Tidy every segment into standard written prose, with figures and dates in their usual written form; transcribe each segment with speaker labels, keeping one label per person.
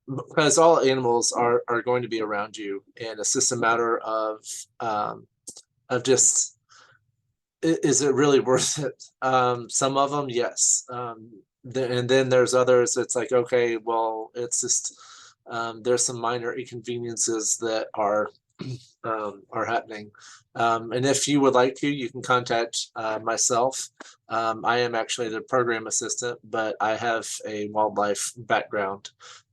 Speaker 1: because all animals are going to be around you, and it's just a matter of just is it really worth it? Some of them, yes. And then there's others. It's like, okay, well, it's just there's some minor inconveniences that are happening. And if you would like to, you can contact myself. I am actually the program assistant, but I have a wildlife background,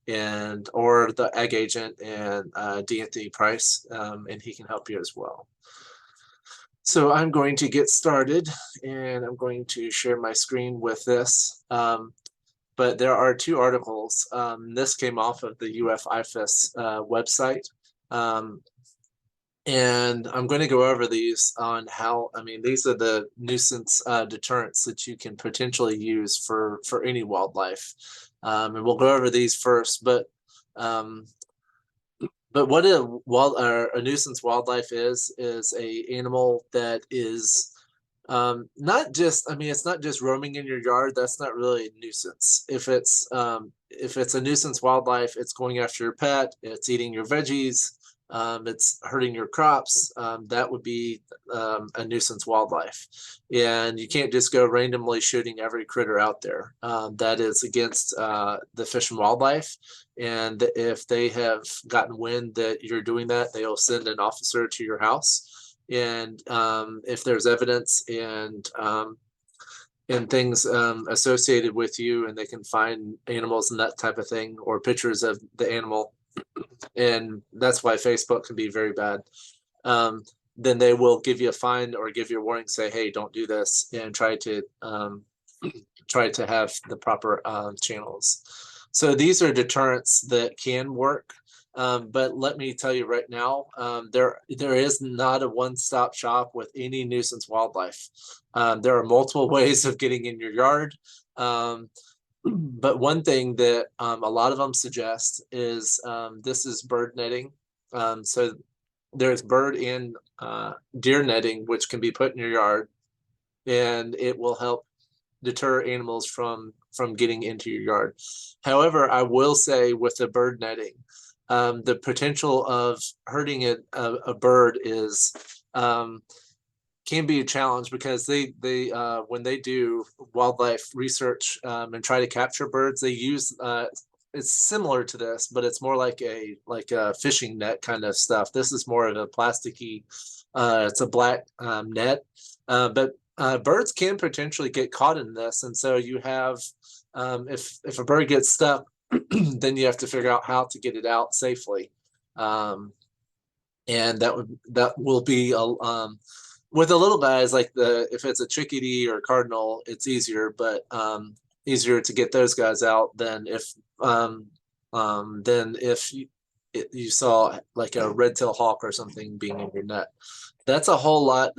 Speaker 1: and or the ag agent and D'Anthony Price, and he can help you as well. So I'm going to get started, and I'm going to share my screen with this. But there are two articles. This came off of the UF-IFAS website. And I'm going to go over these on how, I mean, these are the nuisance deterrents that you can potentially use for any wildlife. And we'll go over these first, um, but what a nuisance wildlife is a animal that is not just, I mean, it's not just roaming in your yard. That's not really a nuisance. If it's a nuisance wildlife, it's going after your pet, it's eating your veggies, it's hurting your crops. That would be a nuisance wildlife. And you can't just go randomly shooting every critter out there. That is against the Fish and Wildlife. And if they have gotten wind that you're doing that, they'll send an officer to your house. And if there's evidence and things associated with you, and they can find animals and that type of thing, or pictures of the animal, and that's why Facebook can be very bad. Then they will give you a fine or give you a warning, say, hey, don't do this, and try to have the proper channels. So these are deterrents that can work. But let me tell you right now, there is not a one-stop shop with any nuisance wildlife. There are multiple ways of getting in your yard. But one thing that a lot of them suggest is this is bird netting. So there's bird and deer netting, which can be put in your yard, and it will help deter animals from getting into your yard. However, I will say with the bird netting, the potential of hurting a bird is can be a challenge, because they when they do wildlife research and try to capture birds, they use it's similar to this, but it's more like a fishing net kind of stuff. This is more of a plasticky, it's a black net, but birds can potentially get caught in this, and so you have if a bird gets stuck, then you have to figure out how to get it out safely, and that will be a with the little guys, like if it's a chickadee or cardinal, it's easier, but easier to get those guys out than if you saw like a red-tailed hawk or something being in your net. That's a whole lot.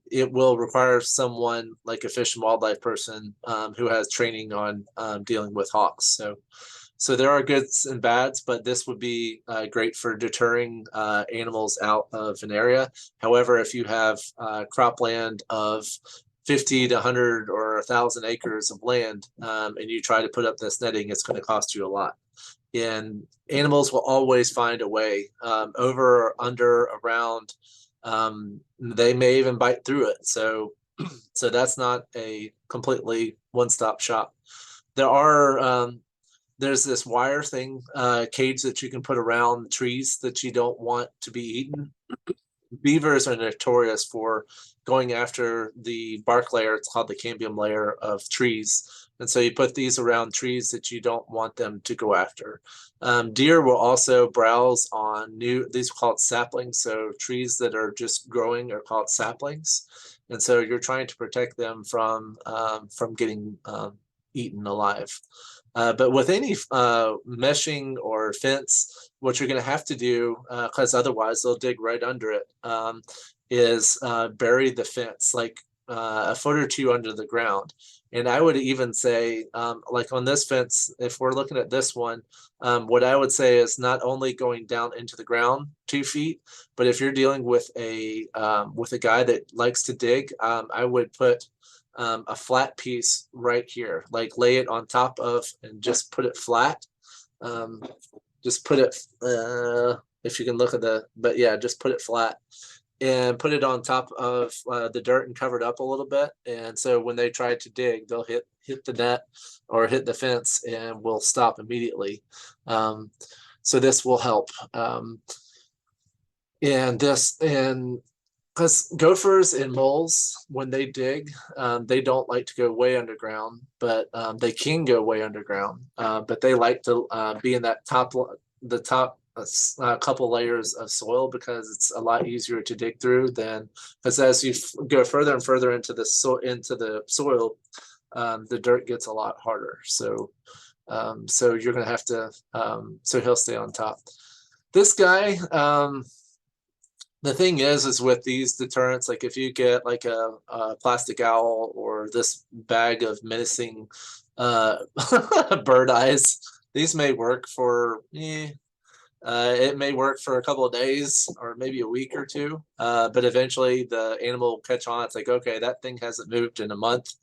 Speaker 1: It will require someone like a fish and wildlife person who has training on dealing with hawks. So there are goods and bads, but this would be great for deterring animals out of an area. However, if you have cropland of 50 to 100 or 1,000 acres of land, and you try to put up this netting, it's going to cost you a lot. And animals will always find a way, over, under, around. They may even bite through it. So that's not a completely one-stop shop. There's this wire thing, cage that you can put around trees that you don't want to be eaten. Beavers are notorious for going after the bark layer. It's called the cambium layer of trees. And so you put these around trees that you don't want them to go after. Deer will also browse on these are called saplings. So trees that are just growing are called saplings. And so you're trying to protect them from getting eaten alive. But with any meshing or fence, what you're going to have to do, because otherwise they'll dig right under it, is bury the fence like a foot or two under the ground. And I would even say, like on this fence, if we're looking at this one, what I would say is not only going down into the ground 2 feet, but if you're dealing with a guy that likes to dig, I would put a flat piece right here, like lay it on top of and just put it flat, Um, just put it, if you can look at but yeah, just put it flat and put it on top of the dirt and cover it up a little bit. And so when they try to dig, they'll hit the net or hit the fence and will stop immediately. So this will help. And because gophers and moles, when they dig, they don't like to go way underground, but they can go way underground. But they like to be in that the top couple layers of soil, because it's a lot easier to dig through than, because as you go further and further into the soil, the dirt gets a lot harder. So you're gonna have to. So he'll stay on top. This guy. The thing is with these deterrents, like if you get like a plastic owl or this bag of menacing bird eyes, these may work for it may work for a couple of days or maybe a week or two, but eventually the animal will catch on. It's like, okay, that thing hasn't moved in a month,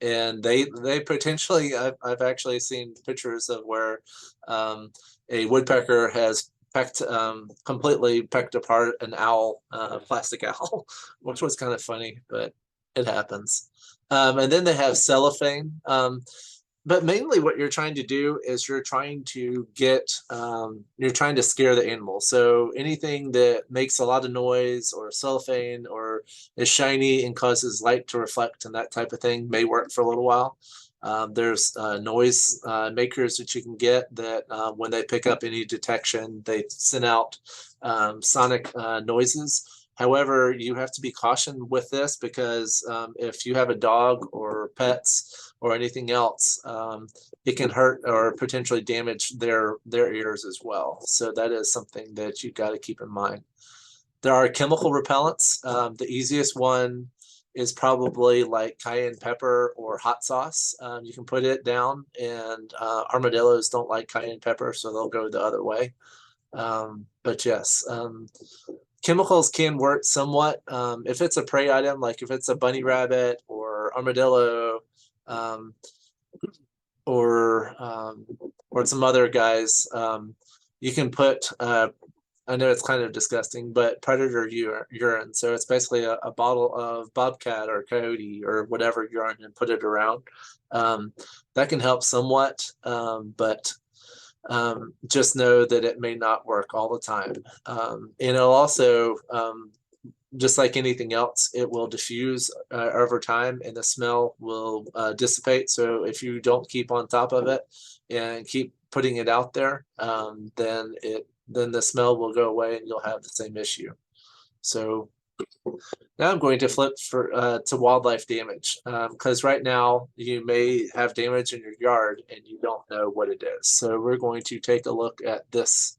Speaker 1: and they potentially, I've actually seen pictures of where a woodpecker has completely pecked apart an owl, plastic owl, which was kind of funny, but it happens. And then they have cellophane. But mainly what you're trying to do is you're trying to you're trying to scare the animal. So anything that makes a lot of noise or cellophane or is shiny and causes light to reflect and that type of thing may work for a little while. There's noise makers that you can get that when they pick up any detection, they send out sonic noises. However, you have to be cautioned with this, because if you have a dog or pets or anything else, it can hurt or potentially damage their ears as well. So that is something that you got to keep in mind. There are chemical repellents. The easiest one is probably like cayenne pepper or hot sauce. You can put it down, and armadillos don't like cayenne pepper, so they'll go the other way. But yes, chemicals can work somewhat. If it's a prey item, like if it's a bunny rabbit or armadillo, um, or some other guys, you can put. I know it's kind of disgusting, but predator urine. So it's basically a bottle of bobcat or coyote or whatever urine, and put it around. That can help somewhat, but just know that it may not work all the time. And it'll also, just like anything else, it will diffuse over time, and the smell will dissipate. So if you don't keep on top of it and keep putting it out there, then the smell will go away and you'll have the same issue. So now I'm going to flip to wildlife damage, because right now you may have damage in your yard and you don't know what it is. So we're going to take a look at this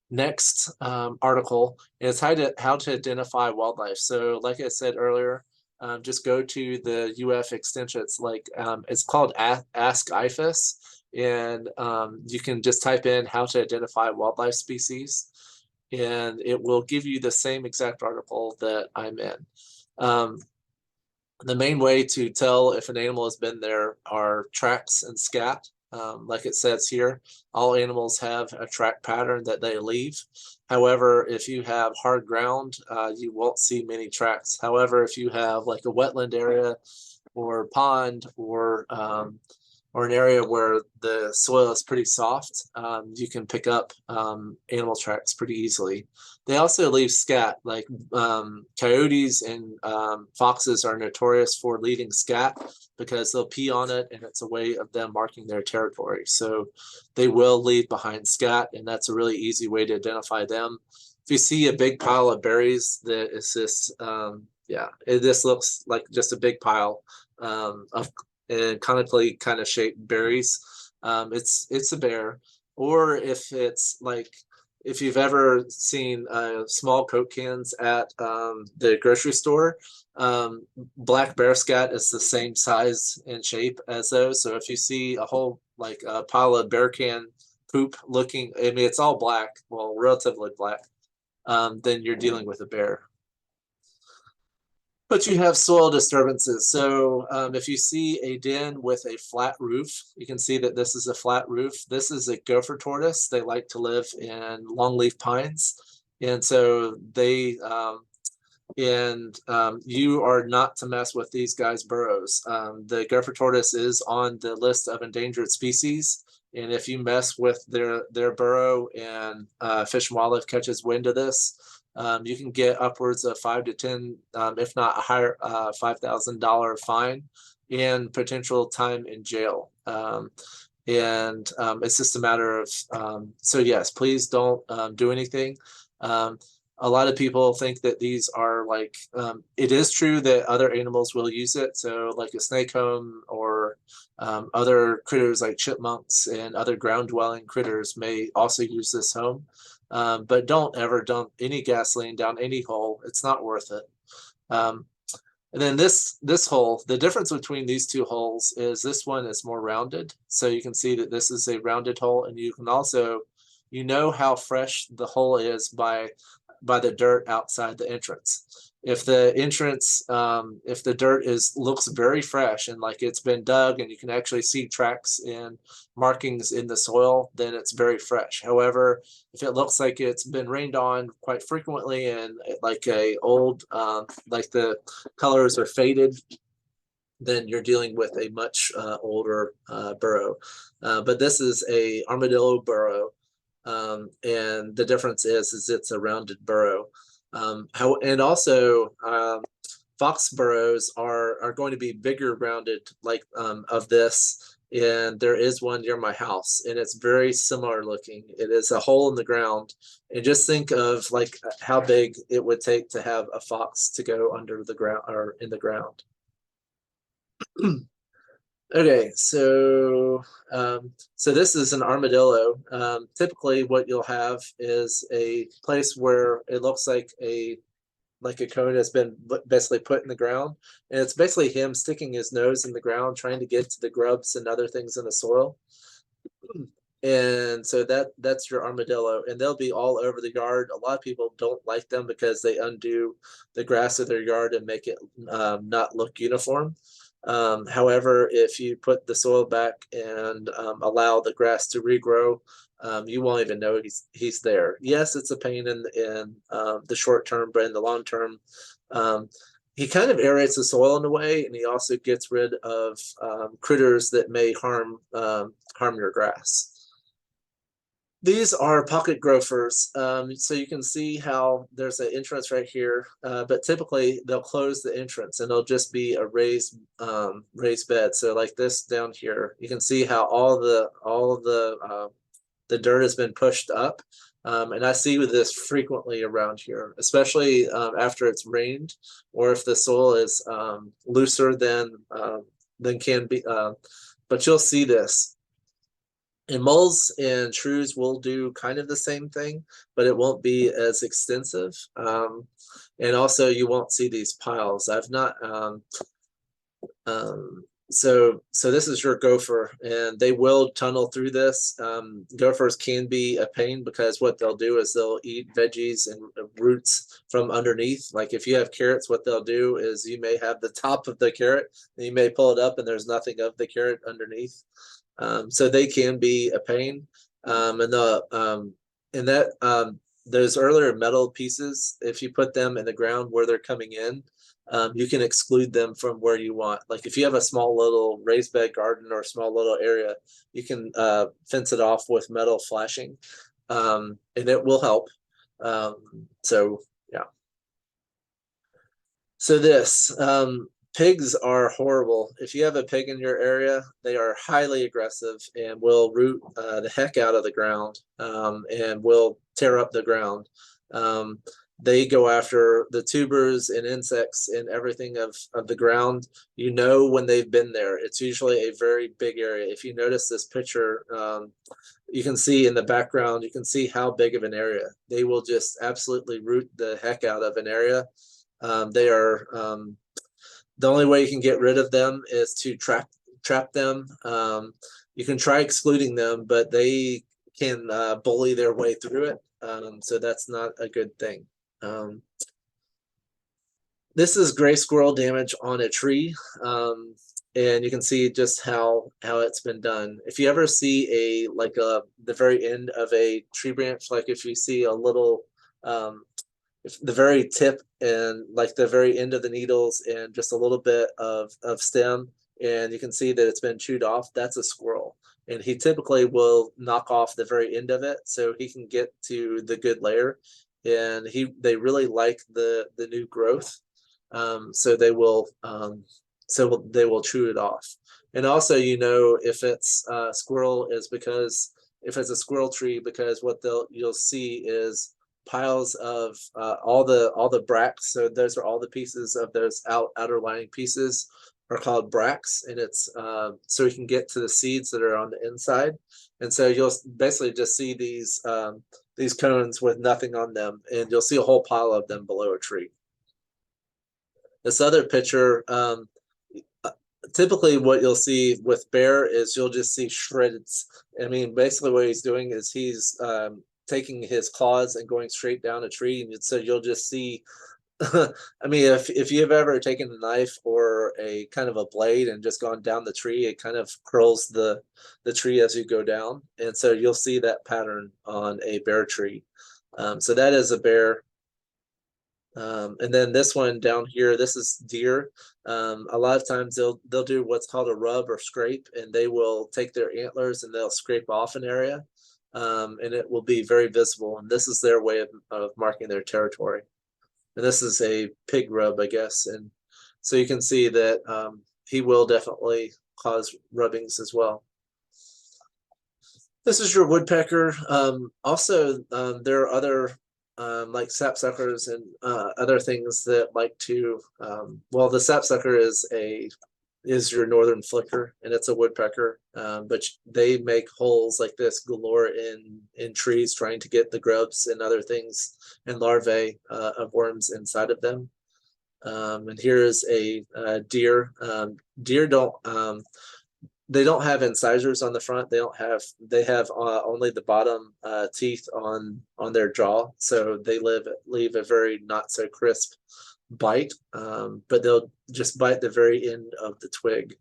Speaker 1: next article, and it's how to identify wildlife. So like I said earlier, just go to the UF extension. It's called Ask IFAS, and you can just type in how to identify wildlife species, and it will give you the same exact article that I'm in. The main way to tell if an animal has been there are tracks and scat. Like it says here, all animals have a track pattern that they leave. However, if you have hard ground, you won't see many tracks. However, if you have like a wetland area or pond or an area where the soil is pretty soft, you can pick up animal tracks pretty easily. They also leave scat, like coyotes and foxes are notorious for leaving scat, because they'll pee on it and it's a way of them marking their territory. So they will leave behind scat, and that's a really easy way to identify them. If you see a big pile of berries, that is just, this looks like just a big pile of and conically kind of shaped berries. It's a bear. Or if it's like, if you've ever seen small Coke cans at the grocery store, black bear scat is the same size and shape as those. So if you see a whole like a pile of bear can poop looking, I mean, it's all black, well, relatively black, then you're dealing with a bear. But you have soil disturbances. So if you see a den with a flat roof, you can see that this is a flat roof. This is a gopher tortoise. They like to live in longleaf pines. And so you are not to mess with these guys' burrows. The gopher tortoise is on the list of endangered species. And if you mess with their burrow and Fish and Wildlife catches wind of this, you can get upwards of 5 to 10, if not a higher, $5,000 fine and potential time in jail. It's just a matter of, so yes, please don't do anything. A lot of people think that these are like, it is true that other animals will use it. So like a snake home or other critters like chipmunks and other ground dwelling critters may also use this home. But don't ever dump any gasoline down any hole. It's not worth it. Um, and then this hole, the difference between these two holes is this one is more rounded. So you can see that this is a rounded hole, and you can also, you know how fresh the hole is by the dirt outside the entrance. If the entrance, if the dirt looks very fresh and like it's been dug and you can actually see tracks and markings in the soil, then it's very fresh. However, if it looks like it's been rained on quite frequently and like a old, like the colors are faded, then you're dealing with a much older burrow. But this is a armadillo burrow. And the difference is it's a rounded burrow. And also fox burrows are going to be bigger rounded like of this. And there is one near my house, and it's very similar looking. It is a hole in the ground. And just think of like how big it would take to have a fox to go under the ground or in the ground. Okay, so this is an armadillo. Typically, what you'll have is a place where it looks like a cone has been basically put in the ground, and it's basically him sticking his nose in the ground, trying to get to the grubs and other things in the soil. And so that's your armadillo, and they'll be all over the yard. A lot of people don't like them because they undo the grass of their yard and make it not look uniform. However, if you put the soil back and allow the grass to regrow, you won't even know he's there. Yes, it's a pain in the short term, but in the long term, he kind of aerates the soil in a way, and he also gets rid of critters that may harm your grass. These are pocket gophers. So you can see how there's an entrance right here, but typically they'll close the entrance and it'll just be a raised bed. So like this down here, you can see how all the dirt has been pushed up. And I see with this frequently around here, especially after it's rained or if the soil is looser than can be. But you'll see this. And moles and shrews will do kind of the same thing, but it won't be as extensive. And also you won't see these piles. I've not, so this is your gopher, and they will tunnel through this. Gophers can be a pain because what they'll do is they'll eat veggies and roots from underneath. Like if you have carrots, what they'll do is you may have the top of the carrot, and you may pull it up and there's nothing of the carrot underneath. So they can be a pain. Those earlier metal pieces, if you put them in the ground where they're coming in, you can exclude them from where you want. Like if you have a small little raised bed garden or a small little area, you can fence it off with metal flashing, and it will help. So yeah. So pigs are horrible. If you have a pig in your area, they are highly aggressive and will root the heck out of the ground and will tear up the ground. They go after the tubers and insects and everything of the ground. You know when they've been there. It's usually a very big area. If you notice this picture, you can see in the background, you can see how big of an area. They will just absolutely root the heck out of an area. They are the only way you can get rid of them is to trap them. You can try excluding them, but they can bully their way through it. So that's not a good thing. This is gray squirrel damage on a tree. And you can see just how it's been done. If you ever see the very end of a tree branch, like if you see a little if the very tip and like the very end of the needles and just a little bit of stem, and you can see that it's been chewed off, that's a squirrel. And he typically will knock off the very end of it so he can get to the good layer. And they really like the new growth. So they will chew it off. And also, if it's squirrel is because if it's a squirrel tree, because what you'll see is piles of all the bracts. So those are all the pieces of those outer lining pieces are called bracts, and it's so you can get to the seeds that are on the inside. And so you'll basically just see these cones with nothing on them, and you'll see a whole pile of them below a tree. This other picture, typically what you'll see with bear is you'll just see shreds. I mean, basically what he's doing is he's taking his claws and going straight down a tree, and so you'll just see. I mean, if you've ever taken a knife or a kind of a blade and just gone down the tree, it kind of curls the tree as you go down, and so you'll see that pattern on a bear tree. So that is a bear. And then this one down here, this is deer. A lot of times they'll do what's called a rub or scrape, and they will take their antlers and they'll scrape off an area, and it will be very visible. And this is their way of marking their territory. And this is a pig rub, I guess. And so you can see that he will definitely cause rubbings as well. This is your woodpecker. Also, there are other like sapsuckers and other things that like to. Well, the sapsucker is your northern flicker, and it's a woodpecker. But they make holes like this galore in trees, trying to get the grubs and other things and larvae of worms inside of them. And here is a deer. Deer they don't have incisors on the front. They have only the bottom teeth on their jaw, so they leave a very not so crisp bite, but they'll just bite the very end of the twig.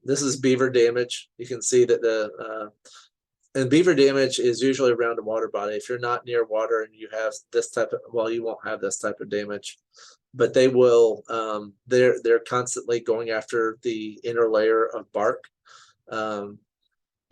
Speaker 1: This is beaver damage. You can see that and beaver damage is usually around a water body. If you're not near water and you have this type of, well, you won't have this type of damage, but they will. They're constantly going after the inner layer of bark, and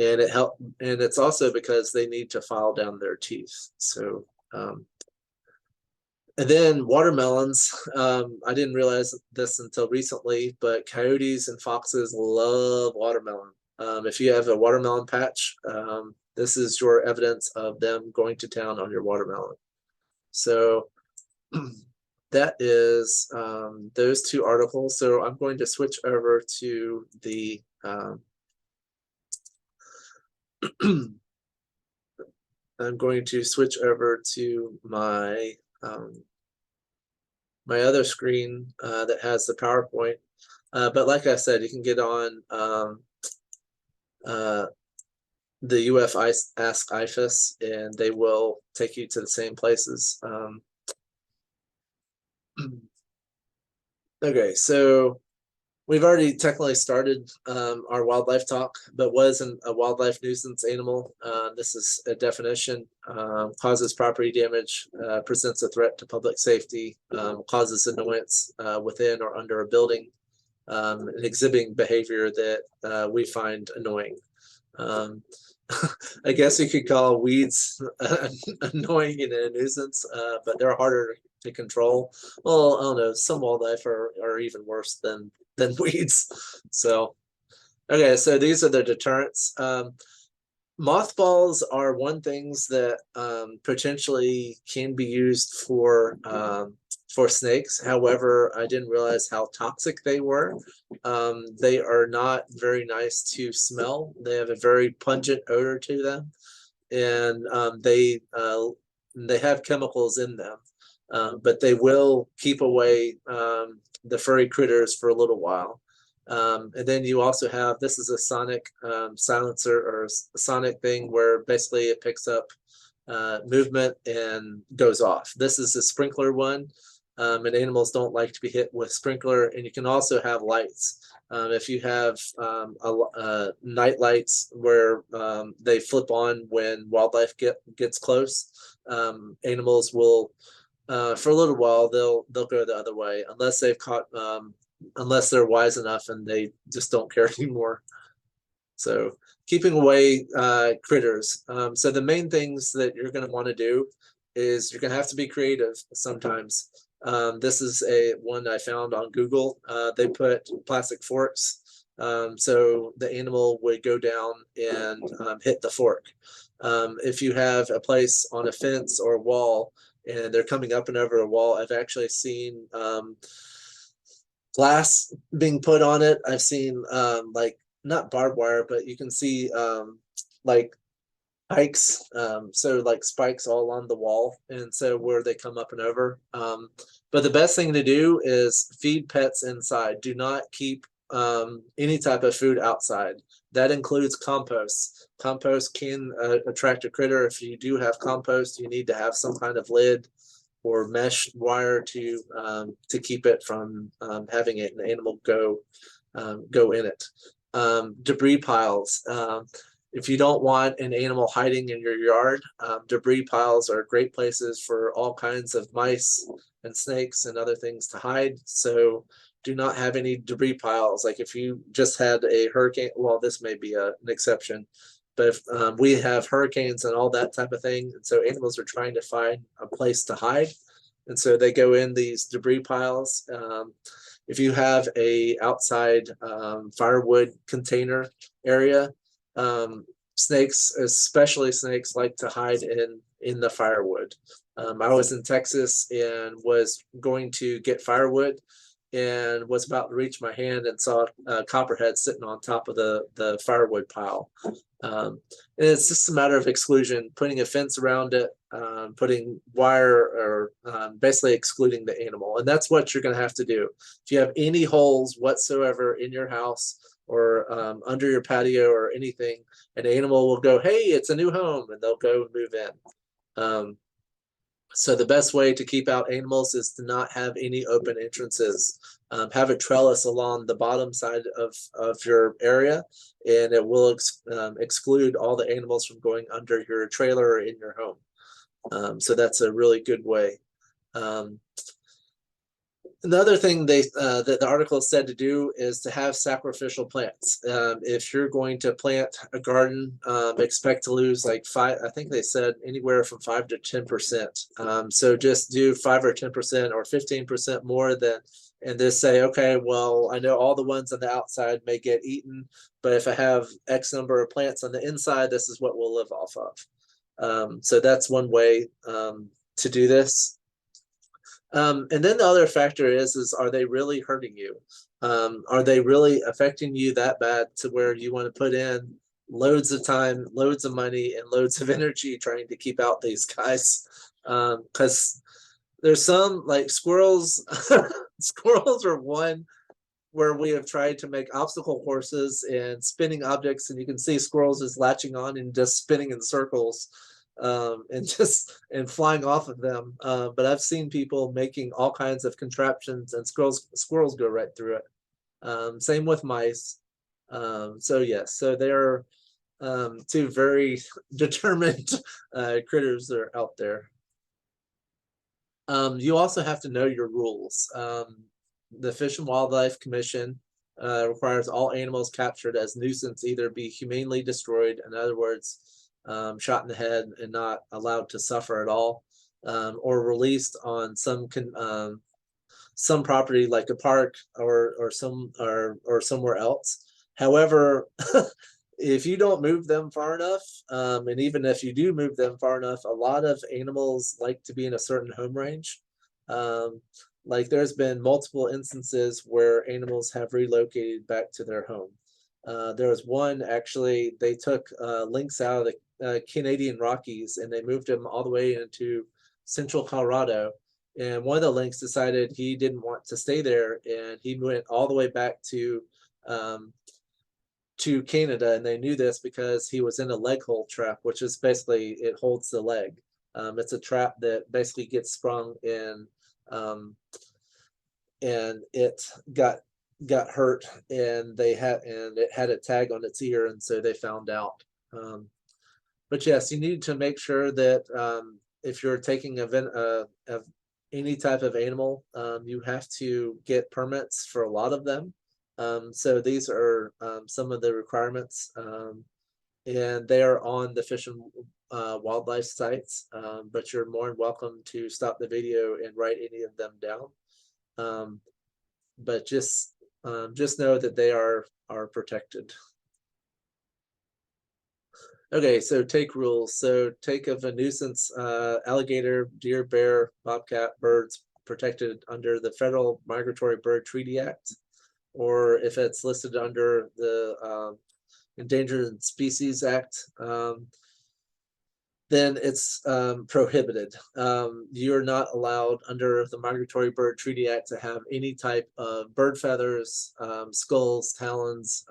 Speaker 1: it's also because they need to file down their teeth. So. And then watermelons. I didn't realize this until recently, but coyotes and foxes love watermelon. If you have a watermelon patch, this is your evidence of them going to town on your watermelon. So that is those two articles. So I'm going to switch over to the I'm going to switch over to my my other screen that has the PowerPoint. But like I said, you can get on the UF Ask IFAS, and they will take you to the same places. Okay, so we've already technically started our wildlife talk, but what is a wildlife nuisance animal? This is a definition. Causes property damage, presents a threat to public safety, causes annoyance within or under a building, and exhibiting behavior that we find annoying. I guess you could call weeds annoying and a nuisance, but they're harder to control. Well, I don't know. Some wildlife are even worse than weeds. So, okay, so these are the deterrents. Mothballs are one things that potentially can be used for snakes. However, I didn't realize how toxic they were. They are not very nice to smell. They have a very pungent odor to them, and they have chemicals in them. But they will keep away the furry critters for a little while. And then you also have, this is a sonic silencer or a sonic thing where basically it picks up movement and goes off. This is a sprinkler one. and animals don't like to be hit with sprinkler. And you can also have lights. If you have night lights where they flip on when wildlife gets close, animals will, for a little while, they'll go the other way unless they've caught, unless they're wise enough and they just don't care anymore. So keeping away critters. So the main things that you're going to want to do is you're going to have to be creative sometimes. This is a one I found on Google. They put plastic forks, so the animal would go down and hit the fork. If you have a place on a fence or a wall and they're coming up and over a wall, I've actually seen glass being put on it. I've seen like not barbed wire, but you can see like spikes, so like spikes all on the wall, and so where they come up and over. But the best thing to do is feed pets inside. Do not keep any type of food outside. That includes compost. Compost can attract a critter. If you do have compost, you need to have some kind of lid or mesh wire to keep it from having an animal go in it. Debris piles. If you don't want an animal hiding in your yard, debris piles are great places for all kinds of mice and snakes and other things to hide. So do not have any debris piles. Like if you just had a hurricane, well, this may be an exception, but if, we have hurricanes and all that type of thing. And so animals are trying to find a place to hide. And so they go in these debris piles. If you have a outside firewood container area, snakes, especially snakes, like to hide in the firewood. I was in Texas and was going to get firewood and was about to reach my hand and saw a copperhead sitting on top of the firewood pile. And it's just a matter of exclusion, putting a fence around it, putting wire, or basically excluding the animal. And that's what you're going to have to do. If you have any holes whatsoever in your house or under your patio or anything, an animal will go, hey, it's a new home, and they'll go move in. So the best way to keep out animals is to not have any open entrances. Have a trellis along the bottom side of your area, and it will exclude all the animals from going under your trailer or in your home. So that's a really good way. Another thing that the article said to do is to have sacrificial plants. If you're going to plant a garden, expect to lose like I think they said anywhere from 5 to 10%. So just do 5 or 10% or 15% more than, and just say, okay, well, I know all the ones on the outside may get eaten, but if I have X number of plants on the inside, this is what we'll live off of. So that's one way to do this. And then the other factor is are they really hurting you? Are they really affecting you that bad to where you want to put in loads of time, loads of money, and loads of energy trying to keep out these guys? Because there's some like squirrels. Squirrels are one where we have tried to make obstacle courses and spinning objects, and you can see squirrels is latching on and just spinning in circles. And flying off of them. But I've seen people making all kinds of contraptions, and squirrels go right through it. Same with mice. So yes, so they're two very determined critters that are out there. You also have to know your rules. The Fish and Wildlife Commission requires all animals captured as nuisance either be humanely destroyed, in other words, shot in the head and not allowed to suffer at all, or released on some property like a park or somewhere else. However, if you don't move them far enough, and even if you do move them far enough, a lot of animals like to be in a certain home range. Like there's been multiple instances where animals have relocated back to their home. There was one, actually, they took lynx out of the Canadian Rockies and they moved him all the way into central Colorado. And one of the lynx decided he didn't want to stay there, and he went all the way back to Canada. And they knew this because he was in a leg hold trap, which is basically, it holds the leg. It's a trap that basically gets sprung in and it got hurt, and it had a tag on its ear, and so they found out. But yes, you need to make sure that if you're taking of any type of animal, you have to get permits for a lot of them. So these are some of the requirements, and they are on the Fish and Wildlife sites. But you're more than welcome to stop the video and write any of them down. But just know that they are protected. Okay, so take rules. So take of a nuisance, alligator, deer, bear, bobcat, birds protected under the Federal Migratory Bird Treaty Act, or if it's listed under the Endangered Species Act, then it's prohibited. You're not allowed under the Migratory Bird Treaty Act to have any type of bird feathers, skulls, talons,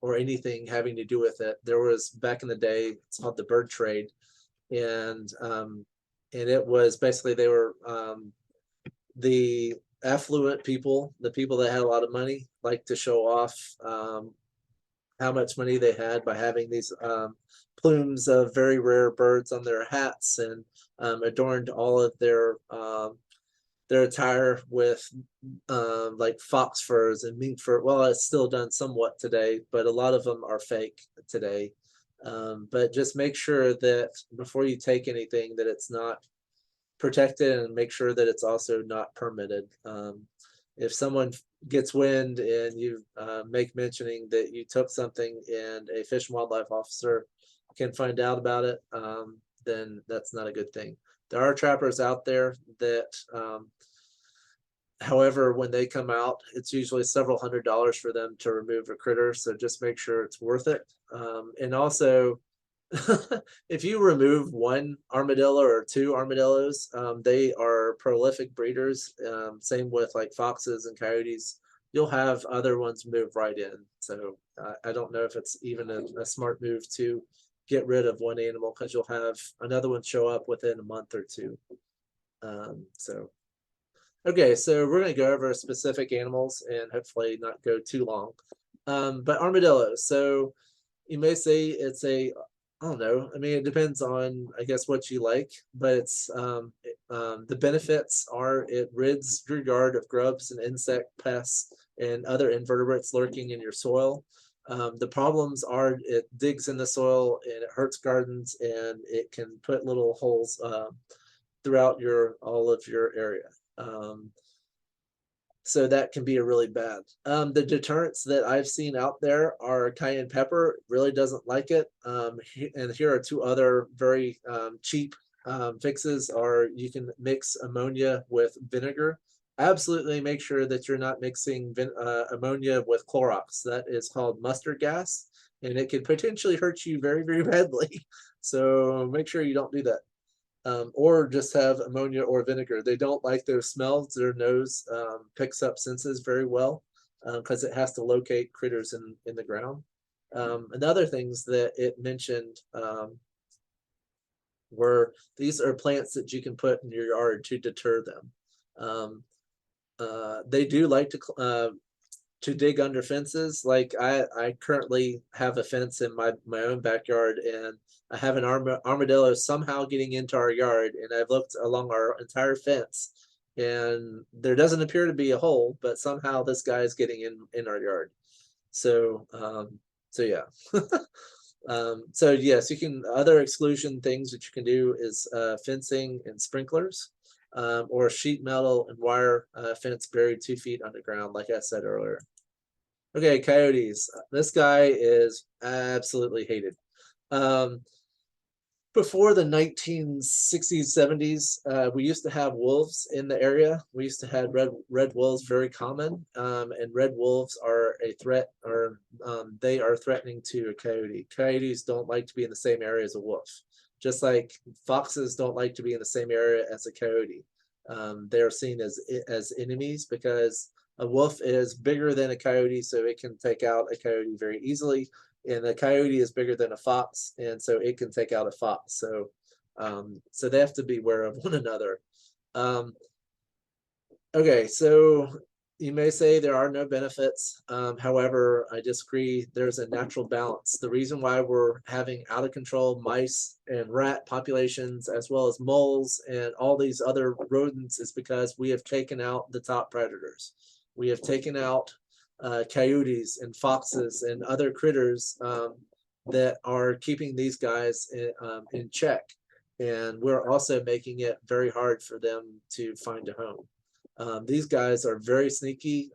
Speaker 1: or anything having to do with it. There was, back in the day, it's called the bird trade, and it was basically, they were the affluent people, the people that had a lot of money, like to show off how much money they had by having these plumes of very rare birds on their hats, and adorned all of their attire with like fox furs and mink fur. Well, it's still done somewhat today, but a lot of them are fake today. But just make sure that before you take anything, that it's not protected, and make sure that it's also not permitted. If someone gets wind and you make mentioning that you took something, and a Fish and Wildlife officer can find out about it, then that's not a good thing. There are trappers out there that, however, when they come out, it's usually several $100s for them to remove a critter. So just make sure it's worth it. And also, if you remove one armadillo or two armadillos, they are prolific breeders. Same with like foxes and coyotes. You'll have other ones move right in. So I don't know if it's even a smart move to get rid of one animal, because you'll have another one show up within a month or two. Okay, so we're going to go over specific animals and hopefully not go too long. But armadillos. So you may say it's I don't know. I mean, it depends on, I guess, what you like, but it's the benefits are it rids your yard of grubs and insect pests and other invertebrates lurking in your soil. The problems are it digs in the soil and it hurts gardens, and it can put little holes throughout all of your area. So that can be a really bad. The deterrents that I've seen out there are cayenne pepper, really doesn't like it. And here are two other very cheap fixes. Are you can mix ammonia with vinegar. Absolutely make sure that you're not mixing ammonia with Clorox. That is called mustard gas, and it can potentially hurt you very, very badly. So make sure you don't do that. Or just have ammonia or vinegar. They don't like their smells. Their nose picks up senses very well, because it has to locate critters in the ground. And other things that it mentioned were, these are plants that you can put in your yard to deter them. They do like to dig under fences. Like I currently have a fence in my own backyard, and I have an armadillo somehow getting into our yard, and I've looked along our entire fence, and there doesn't appear to be a hole, but somehow this guy is getting in our yard. So yeah. So yes, you can, other exclusion things that you can do is fencing and sprinklers, or sheet metal and wire fence buried 2 feet underground, like I said earlier. Okay, coyotes. This guy is absolutely hated. Before the 1960s, 70s, we used to have wolves in the area. We used to have red wolves, very common, and red wolves are a threat, or they are threatening to a coyote. Coyotes don't like to be in the same area as a wolf, just like foxes don't like to be in the same area as a coyote. They are seen as enemies, because a wolf is bigger than a coyote, so it can take out a coyote very easily. And a coyote is bigger than a fox, and so it can take out a fox. So, so they have to be aware of one another. Okay, so you may say there are no benefits. However, I disagree. There's a natural balance. The reason why we're having out of control mice and rat populations, as well as moles and all these other rodents, is because we have taken out the top predators. We have taken out coyotes and foxes and other critters that are keeping these guys in check. And we're also making it very hard for them to find a home. These guys are very sneaky.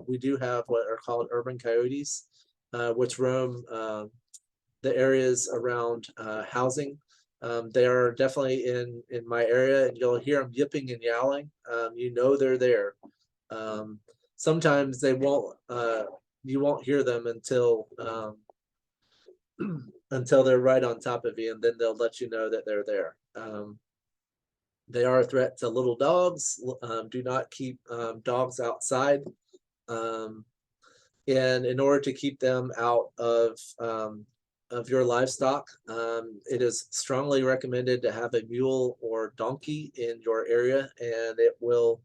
Speaker 1: We do have what are called urban coyotes, which roam the areas around housing. They are definitely in my area, and you'll hear them yipping and yowling. You know they're there. Um, Sometimes they won't. You won't hear them until they're right on top of you, and then they'll let you know that they're there. They are a threat to little dogs. Do not keep dogs outside. Um, and in order to keep them out of your livestock, it is strongly recommended to have a mule or donkey in your area, and it will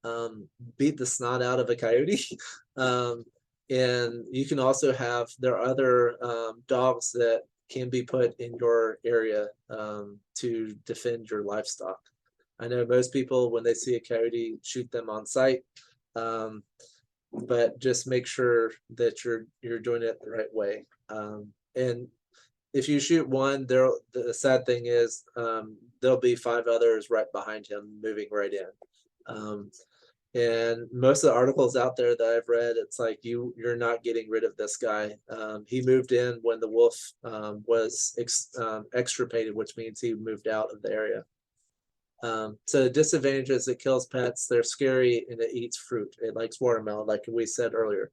Speaker 1: um, beat the snot out of a coyote. um, and you can also have there are other dogs that can be put in your area to defend your livestock. I know most people, when they see a coyote, shoot them on sight, um, but just make sure that you're doing it the right way. And if you shoot one, there the sad thing is there'll be five others right behind him, moving right in. Um, and most of the articles out there that I've read, it's like you're not getting rid of this guy. He moved in when the wolf was extirpated, which means he moved out of the area. So the disadvantage is it kills pets. They're scary and it eats fruit. It likes watermelon, like we said earlier.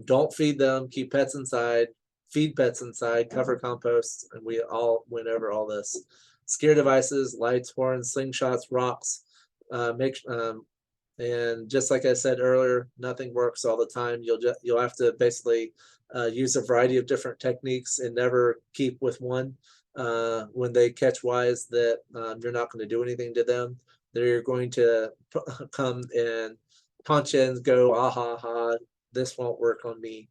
Speaker 1: Don't feed them. Keep pets inside. Feed pets inside. Cover compost. And we all went over all this. Scare devices, lights, horns, slingshots, rocks. Make And just like I said earlier, nothing works all the time. You'll have to basically use a variety of different techniques and never keep with one. When they catch wise that you're not going to do anything to them, they're going to come and punch in, go, ah ha ha, this won't work on me.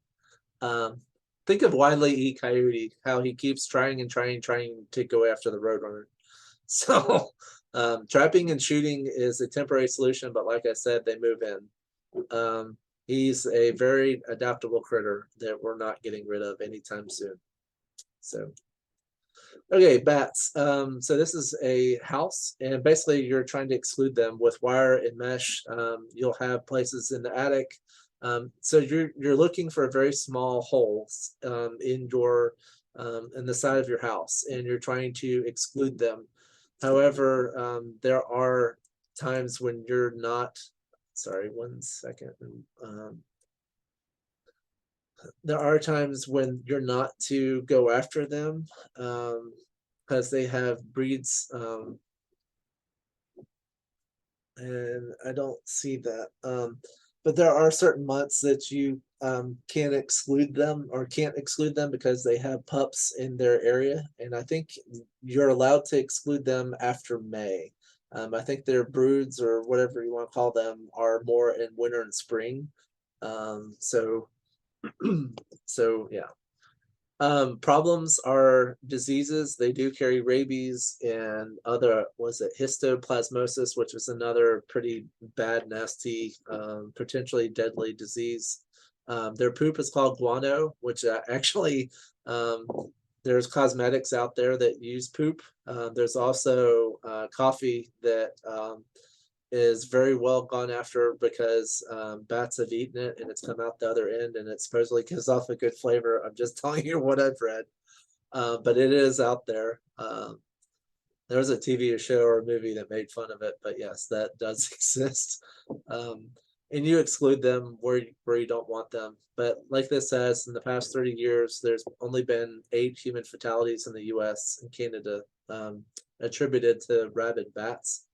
Speaker 1: Um, think of Wile E. Coyote, how he keeps trying and trying to go after the Roadrunner. So trapping and shooting is a temporary solution, but like I said, they move in. He's a very adaptable critter that we're not getting rid of anytime soon. So, okay, bats. So this is a house, and basically you're trying to exclude them with wire and mesh. You'll have places in the attic. So you're looking for very small holes in the side of your house, and you're trying to exclude them. However, there are times when you're not, sorry, one second. Um, there are times when you're not to go after them because they have breeds, and I don't see that. But there are certain months that you can exclude them or can't exclude them because they have pups in their area. And I think you're allowed to exclude them after May. I think their broods or whatever you want to call them are more in winter and spring. So, so yeah. Problems are diseases. They do carry rabies and other, was it histoplasmosis, which was another pretty bad, nasty, potentially deadly disease. Their poop is called guano, which actually um, there's cosmetics out there that use poop. There's also coffee that is very well gone after because bats have eaten it and it's come out the other end and it supposedly gives off a good flavor. I'm just telling you what I've read, but it is out there. There was a TV show or a movie that made fun of it, but yes, that does exist. And you exclude them where you don't want them. But like this says, in the past 30 years, there's only been 8 human fatalities in the US and Canada attributed to rabid bats.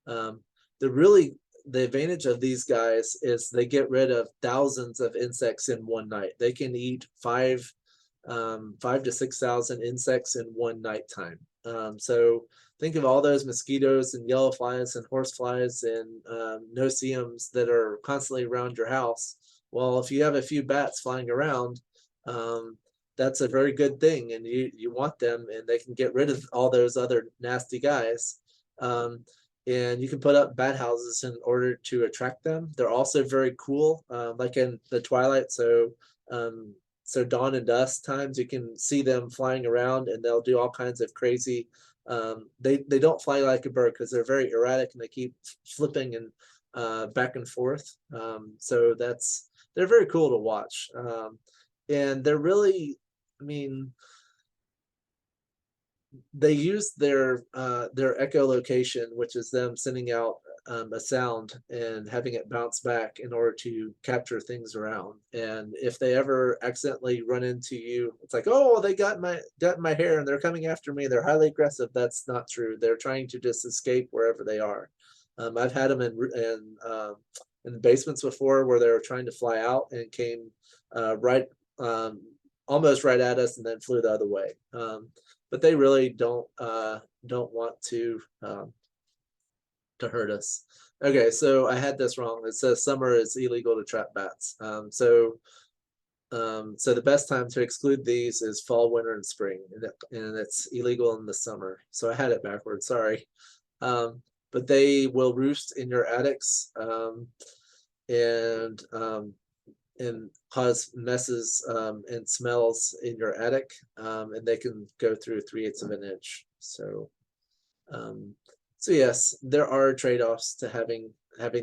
Speaker 1: Um, the advantage of these guys is they get rid of thousands of insects in one night. They can eat 5 to 6,000 insects in one nighttime. So think of all those mosquitoes and yellow flies and horse flies and no-see-ums that are constantly around your house. Well, if you have a few bats flying around, um, that's a very good thing, and you want them, and they can get rid of all those other nasty guys. Um, and you can put up bat houses in order to attract them. They're also very cool, like in the twilight. Um, so dawn and dusk times, you can see them flying around, and they'll do all kinds of crazy. They don't fly like a bird because they're very erratic and they keep flipping and back and forth. So they're very cool to watch, and they're really, I mean, they use their echolocation, which is them sending out a sound and having it bounce back in order to capture things around. And if they ever accidentally run into you, it's like, oh, they got my hair and they're coming after me. They're highly aggressive. That's not true. They're trying to just escape wherever they are. I've had them in basements before where they were trying to fly out and came right almost right at us and then flew the other way. But they really don't want to hurt us. Okay, so I had this wrong. It says summer is illegal to trap bats. So the best time to exclude these is fall, winter, and spring, and it's illegal in the summer. So I had it backwards. Sorry. But they will roost in your attics, and cause messes and smells in your attic, and they can go through 3/8 of an inch. Um, so yes, there are trade-offs to having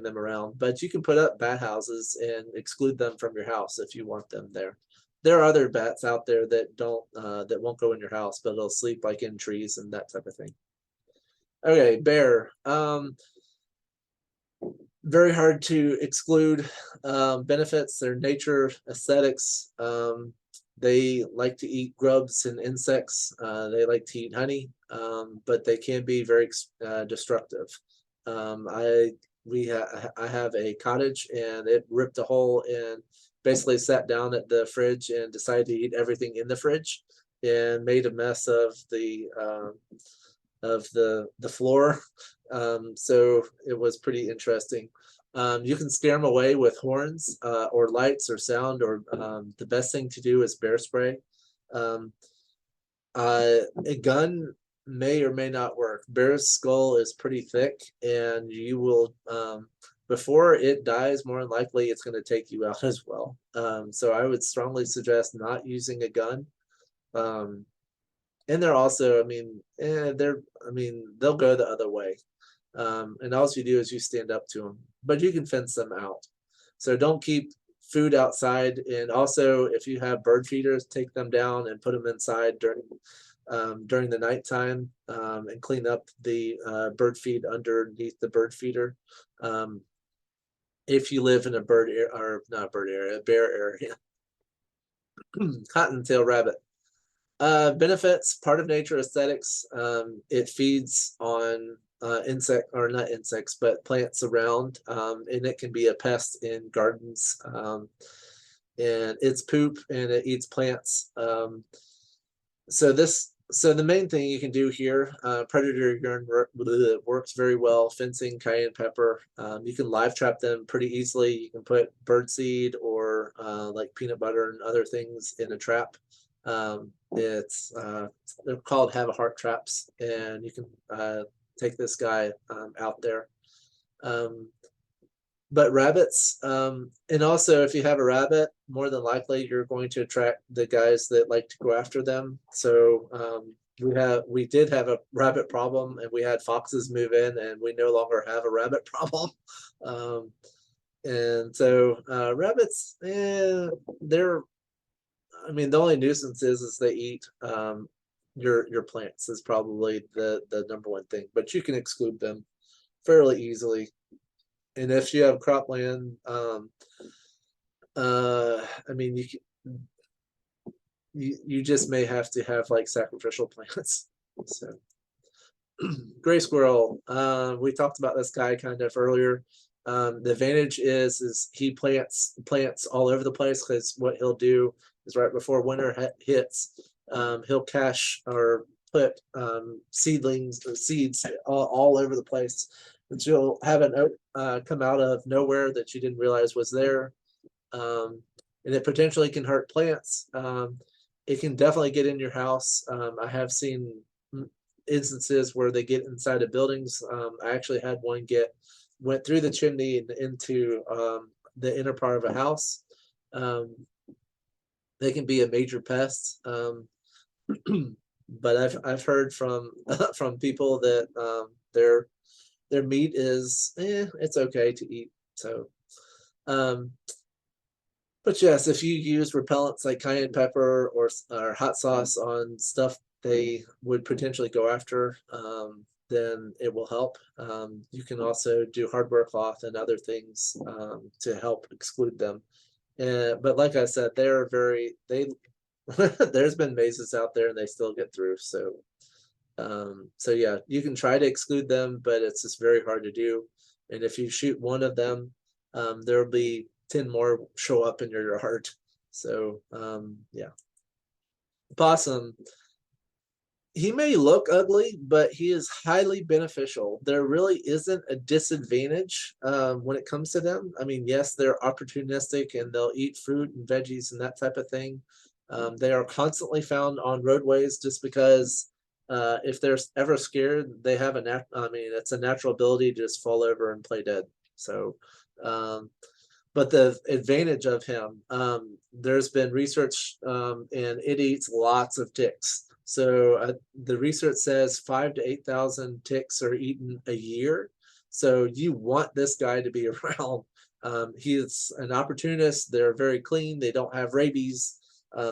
Speaker 1: them around, but you can put up bat houses and exclude them from your house if you want them there. There are other bats out there that won't go in your house, but they'll sleep like in trees and that type of thing. Okay, bear. Very hard to exclude benefits. Their nature, aesthetics. They like to eat grubs and insects. They like to eat honey, but they can be very destructive. I have a cottage, and it ripped a hole and basically sat down at the fridge and decided to eat everything in the fridge and made a mess of the floor. So it was pretty interesting. You can scare them away with horns or lights or sound, or the best thing to do is bear spray. Um, a gun may or may not work. Bear's skull is pretty thick, and you will, before it dies, more than likely it's going to take you out as well. So I would strongly suggest not using a gun. And they're also, they'll go the other way. And all you do is you stand up to them, but you can fence them out. So don't keep food outside. And also, if you have bird feeders, take them down and put them inside during the nighttime, and clean up the bird feed underneath the bird feeder. If you live in a bird area, or not bird area, a bear area. Cottontail rabbit. Benefits, part of nature, aesthetics. It feeds on not insects, but plants around, and it can be a pest in gardens. And it's poop and it eats plants. So the main thing you can do here, predator urine works very well. Fencing, cayenne pepper. You can live trap them pretty easily. You can put birdseed or like peanut butter and other things in a trap. They're called have a heart traps, and you can take this guy out there. But rabbits, and also if you have a rabbit, more than likely you're going to attract the guys that like to go after them. So we did have a rabbit problem, and we had foxes move in, and we no longer have a rabbit problem. And so rabbits, they're, the only nuisance is they eat your plants is probably the number one thing, but you can exclude them fairly easily. And if you have cropland, you just may have to have like sacrificial plants. So gray squirrel, we talked about this guy kind of earlier. The advantage is he plants all over the place, because what he'll do is right before winter hits, he'll cache or put seedlings or seeds all over the place, and you'll have an oak come out of nowhere that you didn't realize was there. And it potentially can hurt plants. It can definitely get in your house. I have seen instances where they get inside of buildings. I actually had one went through the chimney and into the inner part of a house. They can be a major pest. But I've heard from from people that their meat is it's okay to eat. So but yes, if you use repellents like cayenne pepper or hot sauce on stuff they would potentially go after, then it will help. You can also do hardware cloth and other things to help exclude them. But like I said, they there's been mazes out there and they still get through. So yeah, you can try to exclude them, but it's just very hard to do. And if you shoot one of them, there'll be 10 more show up in your yard. So yeah. Possum, he may look ugly, but he is highly beneficial. There really isn't a disadvantage when it comes to them. I mean, yes, they're opportunistic and they'll eat fruit and veggies and that type of thing. They are constantly found on roadways just because if they're ever scared, they have I mean, it's a natural ability to just fall over and play dead. So, but the advantage of him, there's been research and it eats lots of ticks. So the research says 5 to 8,000 ticks are eaten a year. So you want this guy to be around. He is an opportunist. They're very clean. They don't have rabies.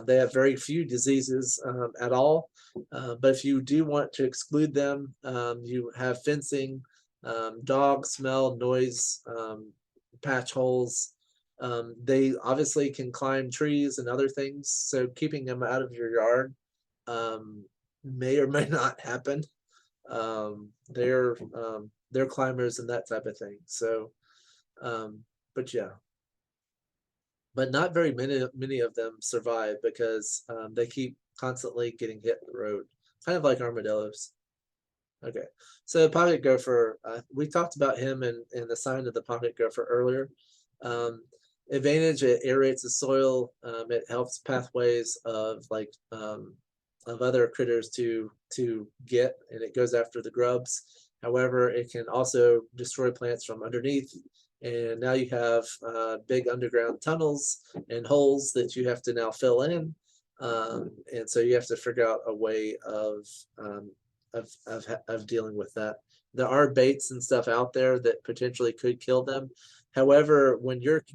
Speaker 1: They have very few diseases at all. But if you do want to exclude them, you have fencing, dog smell, noise, patch holes. They obviously can climb trees and other things. So keeping them out of your yard may or may not happen. They're climbers and that type of thing. So, but yeah, but not very many of them survive because they keep constantly getting hit in the road, kind of like armadillos. Okay, so pocket gopher, we talked about him and the sign of the pocket gopher earlier. Advantage, it aerates the soil. It helps pathways of of other critters to get, and it goes after the grubs. However, it can also destroy plants from underneath, and now you have big underground tunnels and holes that you have to now fill in, and so you have to figure out a way of dealing with that. There are baits and stuff out there that potentially could kill them. However, when you're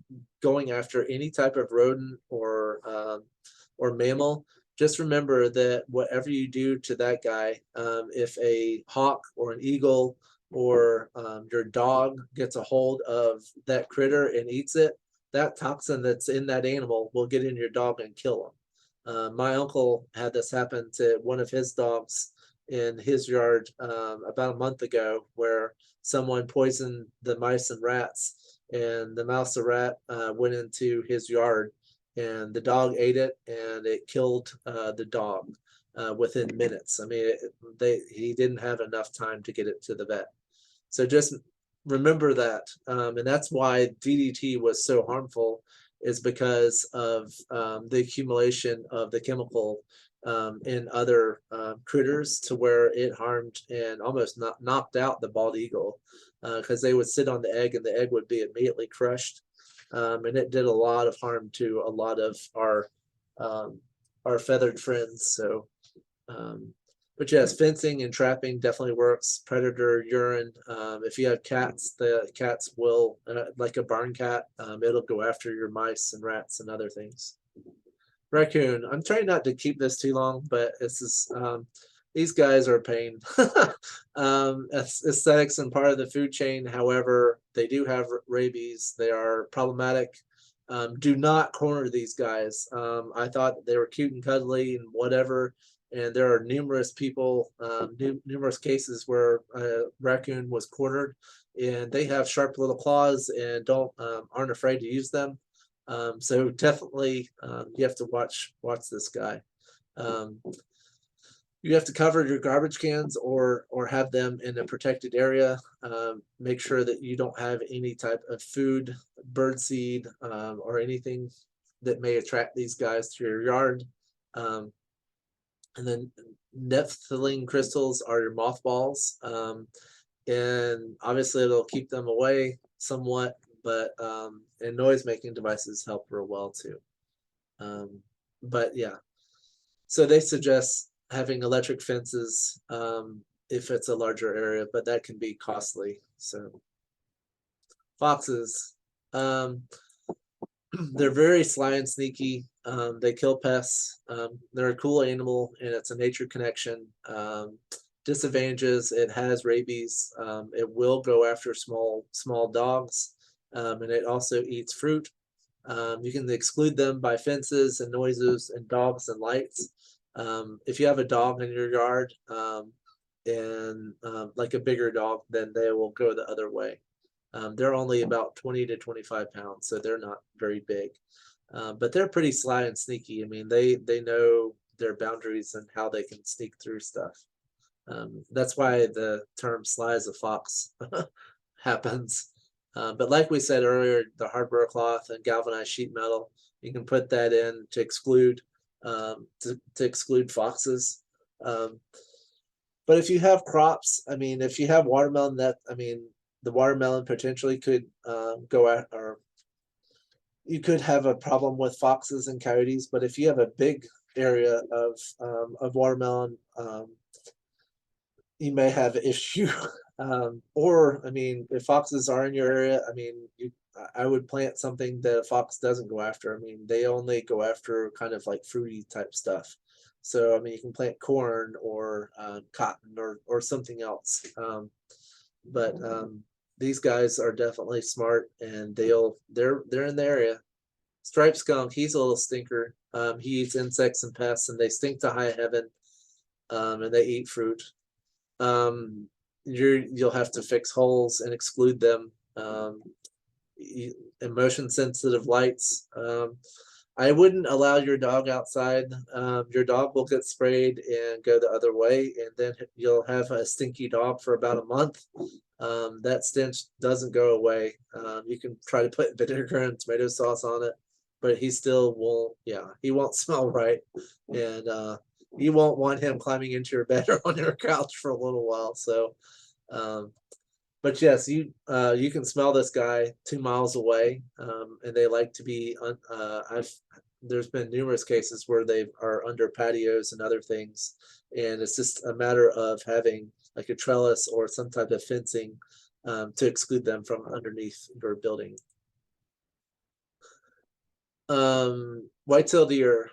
Speaker 1: going after any type of rodent or mammal, just remember that whatever you do to that guy, if a hawk or an eagle or your dog gets a hold of that critter and eats it, that toxin that's in that animal will get in your dog and kill him. My uncle had this happen to one of his dogs in his yard about a month ago, where someone poisoned the mice and rats, and the mouse and rat went into his yard, and the dog ate it, and it killed the dog within minutes. I mean, he didn't have enough time to get it to the vet. So just remember that, and that's why DDT was so harmful, is because of the accumulation of the chemical in other critters, to where it harmed and almost knocked out the bald eagle, because they would sit on the egg and the egg would be immediately crushed, and it did a lot of harm to a lot of our feathered friends. So, but yes, fencing and trapping definitely works. Predator urine. If you have cats, the cats will, like a barn cat, it'll go after your mice and rats and other things. Raccoon. I'm trying not to keep this too long, but this is these guys are a pain. Aesthetics and part of the food chain. However, they do have rabies. They are problematic. Do not corner these guys. I thought they were cute and cuddly and whatever. and there are numerous people, numerous cases where a raccoon was cornered, and they have sharp little claws and don't aren't afraid to use them. So definitely, you have to watch this guy. Um, you have to cover your garbage cans or have them in a protected area. Make sure that you don't have any type of food, birdseed, or anything that may attract these guys to your yard. Um, and then naphthalene crystals are your mothballs, and obviously it'll keep them away somewhat, but and noise making devices help real well too. But yeah, so they suggest having electric fences if it's a larger area, but that can be costly. So foxes, um, they're very sly and sneaky. They kill pests. They're a cool animal, and it's a nature connection. Disadvantages: it has rabies. It will go after small dogs, and it also eats fruit. You can exclude them by fences and noises and dogs and lights. If you have a dog in your yard, and like a bigger dog, then they will go the other way. They're only about 20 to 25 pounds, so they're not very big. But they're pretty sly and sneaky. I mean, they know their boundaries and how they can sneak through stuff. That's why the term sly as a fox happens. But like we said earlier, the hardware cloth and galvanized sheet metal, you can put that in to exclude to exclude foxes. Um, but if you have crops, I mean, if you have watermelon, that I mean, the watermelon potentially could go at, or you could have a problem with foxes and coyotes. But if you have a big area of watermelon, you may have an issue. Or, I mean, if foxes are in your area, I mean, I would plant something that a fox doesn't go after. I mean, they only go after kind of like fruity type stuff. So, I mean, you can plant corn or cotton or something else. But these guys are definitely smart, and they're in the area. Striped skunk, he's a little stinker. He eats insects and pests, and they stink to high heaven. And they eat fruit. Um, you'll have to fix holes and exclude them. Emotion sensitive lights. I wouldn't allow your dog outside. Your dog will get sprayed and go the other way, and then you'll have a stinky dog for about a month. That stench doesn't go away. You can try to put vinegar and tomato sauce on it, but he still won't. Yeah, he won't smell right, and you won't want him climbing into your bed or on your couch for a little while. So, um, but yes, you can smell this guy 2 miles away, and they like to be. I've There's been numerous cases where they are under patios and other things, and it's just a matter of having like a trellis or some type of fencing to exclude them from underneath your building. White-tailed deer.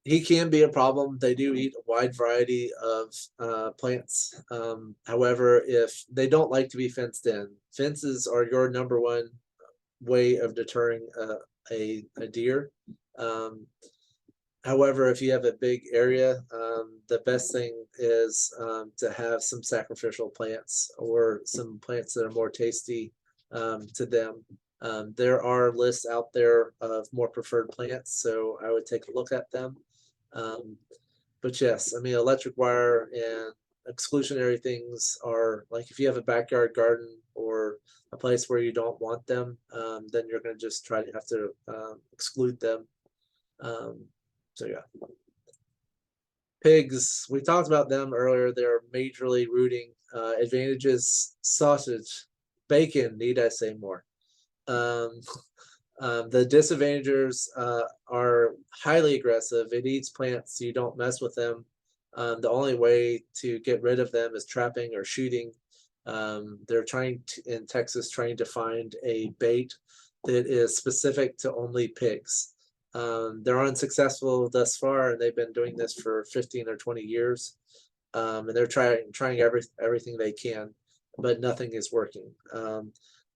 Speaker 1: He can be a problem. They do eat a wide variety of plants. However, if they don't like to be fenced in, fences are your number one way of deterring a deer. Um, However, if you have a big area, the best thing is to have some sacrificial plants or some plants that are more tasty to them. There are lists out there of more preferred plants, so I would take a look at them. Um, but yes, I mean, electric wire and exclusionary things are like if you have a backyard garden or a place where you don't want them, then you're going to just try to have to exclude them. Um, so yeah, pigs. We talked about them earlier. They're majorly rooting. Advantages: sausage, bacon. Need I say more? Um, the disadvantages are highly aggressive. It eats plants, so you don't mess with them. The only way to get rid of them is trapping or shooting. They're in Texas trying to find a bait that is specific to only pigs. They're unsuccessful thus far, and they've been doing this for 15 or 20 years. And they're trying everything they can, but nothing is working.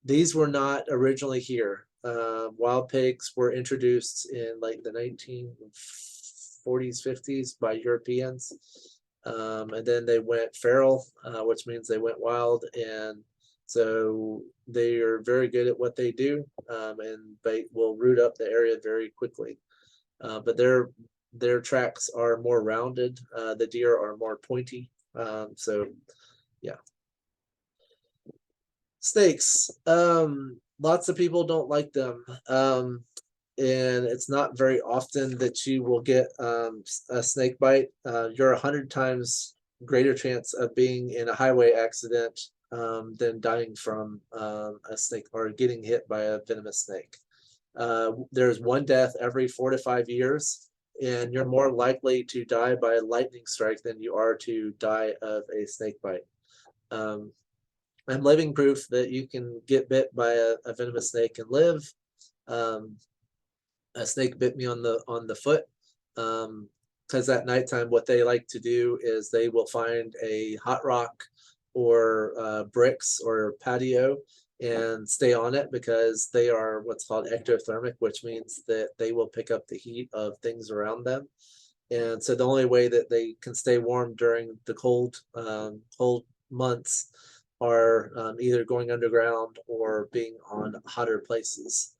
Speaker 1: These were not originally here. Wild pigs were introduced in like the 40s, 50s by Europeans. And then they went feral, which means they went wild. And so they are very good at what they do, and they will root up the area very quickly. But their tracks are more rounded. The deer are more pointy. So yeah. Snakes. Lots of people don't like them. And it's not very often that you will get a snake bite. You're 100 times greater chance of being in a highway accident than dying from a snake or getting hit by a venomous snake. There's one death every 4 to 5 years, and you're more likely to die by a lightning strike than you are to die of a snake bite. I'm living proof that you can get bit by a venomous snake and live. Um, a snake bit me on the foot, because at nighttime what they like to do is they will find a hot rock or bricks or patio and stay on it, because they are what's called ectothermic, which means that they will pick up the heat of things around them. And so the only way that they can stay warm during the cold months are either going underground or being on hotter places.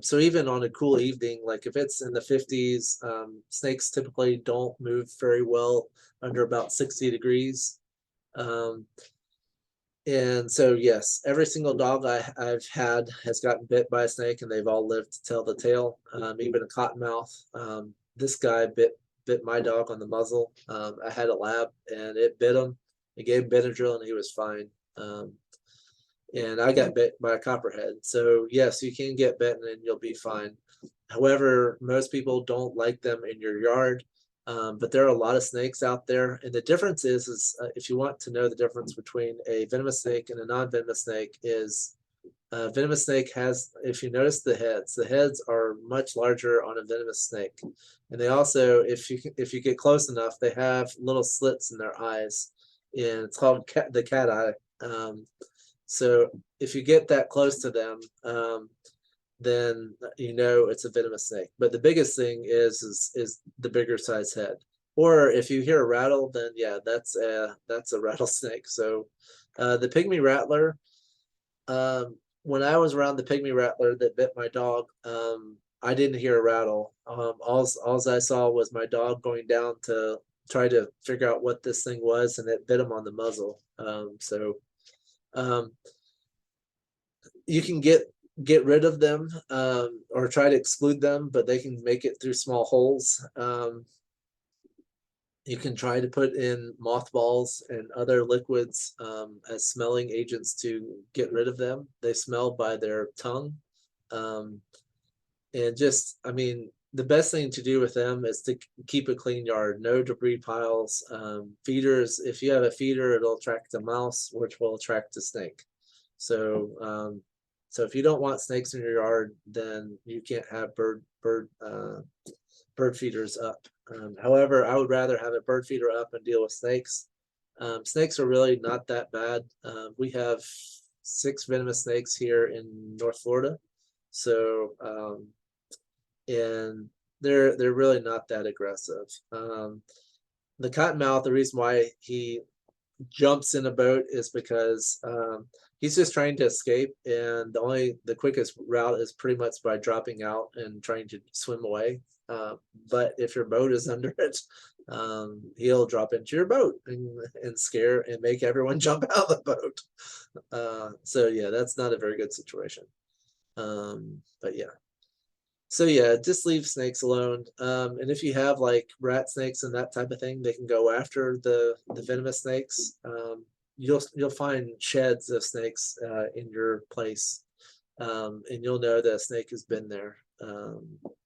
Speaker 1: So even on a cool evening, like if it's in the 50s, snakes typically don't move very well under about 60 degrees. And so, yes, every single dog I've had has gotten bit by a snake, and they've all lived to tell the tale. Even a cottonmouth. This guy bit my dog on the muzzle. I had a lab, and it bit him. It gave him Benadryl, and he was fine. And I got bit by a copperhead. So yes, you can get bitten and you'll be fine. However, most people don't like them in your yard. But there are a lot of snakes out there, and the difference is if you want to know the difference between a venomous snake and a non-venomous snake, is a venomous snake has, if you notice the heads are much larger on a venomous snake, and they also, if you get close enough, they have little slits in their eyes, and it's called the cat eye. So if you get that close to them, then you know it's a venomous snake. But the biggest thing is the bigger size head. Or if you hear a rattle, then yeah, that's a rattlesnake. So the pygmy rattler, when I was around the pygmy rattler that bit my dog, I didn't hear a rattle. All I saw was my dog going down to try to figure out what this thing was, and it bit him on the muzzle. You can get rid of them, or try to exclude them, but they can make it through small holes. You can try to put in mothballs and other liquids as smelling agents to get rid of them. They smell by their tongue. And just, I mean, the best thing to do with them is to keep a clean yard, no debris piles. Feeders, if you have a feeder, it'll attract a mouse, which will attract a snake. So if you don't want snakes in your yard, then you can't have bird feeders up. However, I would rather have a bird feeder up and deal with snakes. Snakes are really not that bad. We have 6 venomous snakes here in North Florida, so and they're really not that aggressive. The cottonmouth, the reason why he jumps in a boat is because he's just trying to escape, and the quickest route is pretty much by dropping out and trying to swim away. But if your boat is under it, he'll drop into your boat and scare and make everyone jump out of the boat. So yeah, that's not a very good situation. But yeah. So yeah, just leave snakes alone. And if you have like rat snakes and that type of thing, they can go after the venomous snakes. You'll find sheds of snakes in your place, and you'll know that a snake has been there.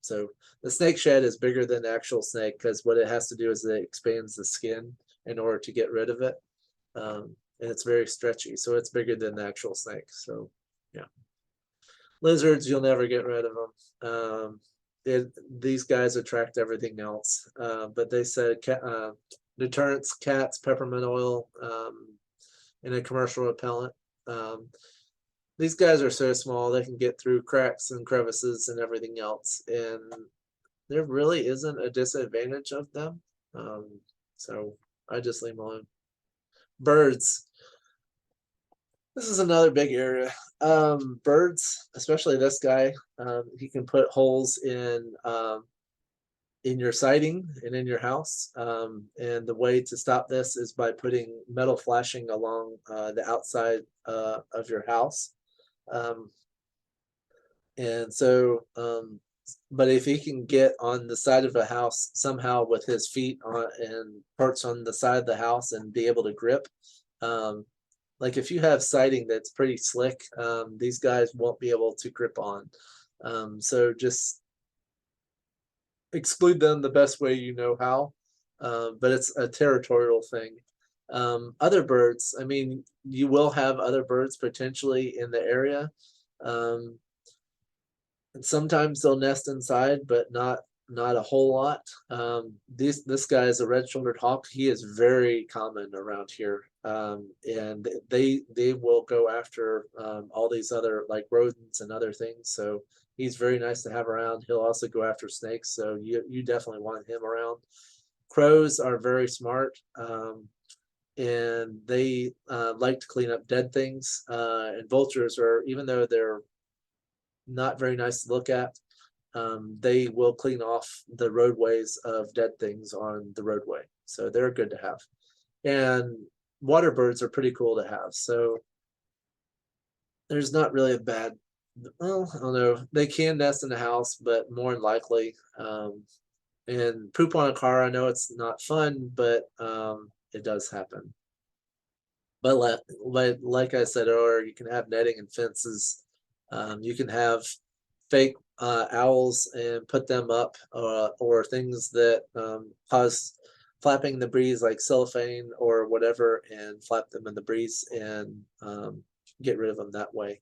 Speaker 1: So the snake shed is bigger than the actual snake, because what it has to do is it expands the skin in order to get rid of it, and it's very stretchy, so it's bigger than the actual snake. So yeah. Lizards, you'll never get rid of them. These guys attract everything else. But they said deterrents, cats, peppermint oil, and a commercial repellent. These guys are so small, they can get through cracks and crevices and everything else. And there really isn't a disadvantage of them. So I just leave them alone. Birds. This is another big area. Birds, especially this guy, he can put holes in your siding and in your house. And the way to stop this is by putting metal flashing along the outside of your house. Um, and so, but if he can get on the side of a house somehow with his feet on and perch on the side of the house and be able to grip, um, like if you have siding that's pretty slick, these guys won't be able to grip on. So just exclude them the best way you know how. But it's a territorial thing. Other birds, I mean, you will have other birds potentially in the area. Um, and sometimes they'll nest inside, but not a whole lot. This guy is a red-shouldered hawk. He is very common around here, and they will go after all these other like rodents and other things. So he's very nice to have around. He'll also go after snakes, so you definitely want him around. Crows are very smart. And they like to clean up dead things. And vultures are, even though they're not very nice to look at, they will clean off the roadways of dead things on the roadway. So they're good to have. And water birds are pretty cool to have. So there's not really a bad, well, I don't know. They can nest in the house, but more than likely, and poop on a car, I know it's not fun, but it does happen. But like I said earlier, you can have netting and fences. You can have fake owls and put them up, or things that cause flapping in the breeze, like cellophane or whatever, and flap them in the breeze and get rid of them that way.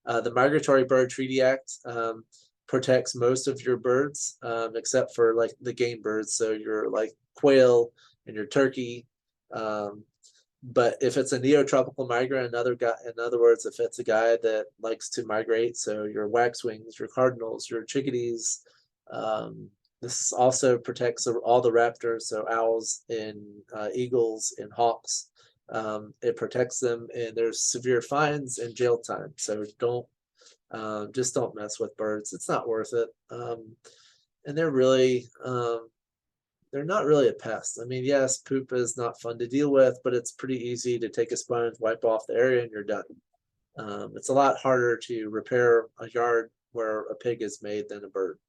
Speaker 1: The Migratory Bird Treaty Act protects most of your birds, except for like the game birds. So your like quail and your turkey. Um, but if it's a neotropical migrant, in other words, if it's a guy that likes to migrate, so your waxwings, your cardinals, your chickadees, this also protects all the raptors, so owls and eagles and hawks. It protects them, and there's severe fines and jail time. So just don't mess with birds. It's not worth it. And they're not really a pest. I mean, yes, poop is not fun to deal with, but it's pretty easy to take a sponge, wipe off the area, and you're done. It's a lot harder to repair a yard where a pig is made than a bird.